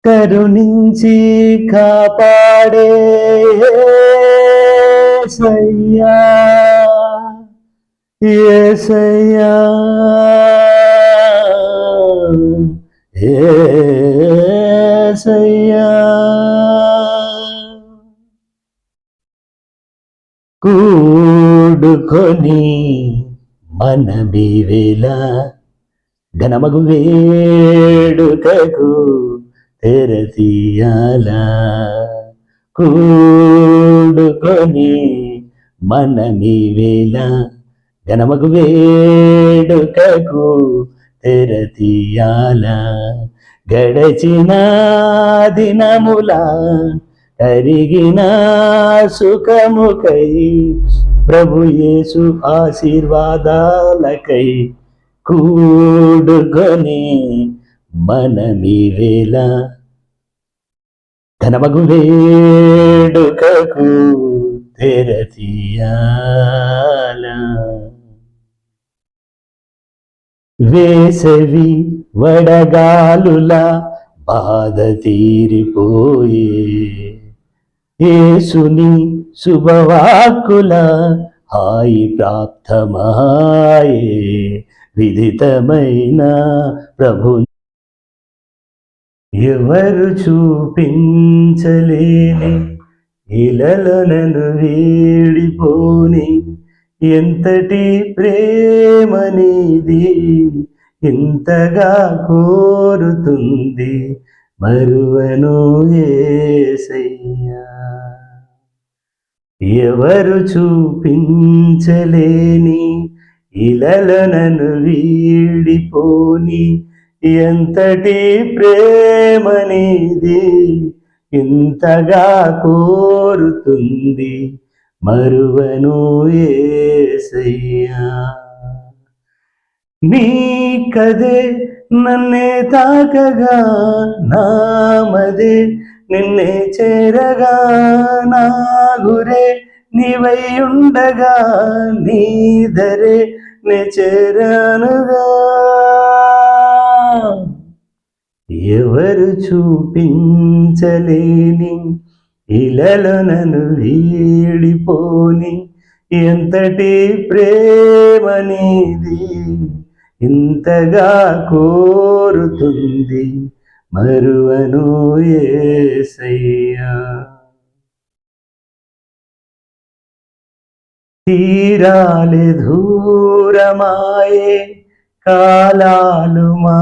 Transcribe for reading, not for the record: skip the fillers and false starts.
కరుణించి కాపాడే యేసయ్యా యేసయ్యా యేసయ్యా కూడుకొని మనమివేళ ఘనమగు వేడుకకు తెరతీయాల కూడుకొని మనమివేళ ఘనమగు వేడుకకు తెరతీయాల గడచిన దినముల కరిగిన సుఖముకై ప్రభు యేసు ఆశీర్వాదాలకై కూడుకొని మనమివేళ ఘనమగు వేడుకకు తెరతీయాల వేసవి వడగాలుల బాధ తీరిపోయే యేసుని శుభవాక్కుల హాయి ప్రాప్తమాయే విదితమైన ప్రభు ఎవరు చూపించలేని ఇలలో నన్ను వీడిపోని ఎంతటి ప్రేమనిది ఇంతగా కోరుతుంది మరువను యేసయ్యా ఎవరు చూపించలేని ఇలలో నన్ను వీడిపోని ఎంతటి ప్రేమనిది ఇంతగా కోరుతుంది మరువను యేసయ్యా నీ కదే నన్నే తాకగా నామదే నిన్నే చేరగా నా గురే నీవై ఉండగా నీదరే నే చేరానుగా ఎవరు చూపించలేని ఇలలో నన్ను వీడిపోని ఎంతటి ప్రేమనిది ఇంతగా కోరుతుంది మరువను యేసయ్యా తీరాలే దూరమాయే కాలాలు మా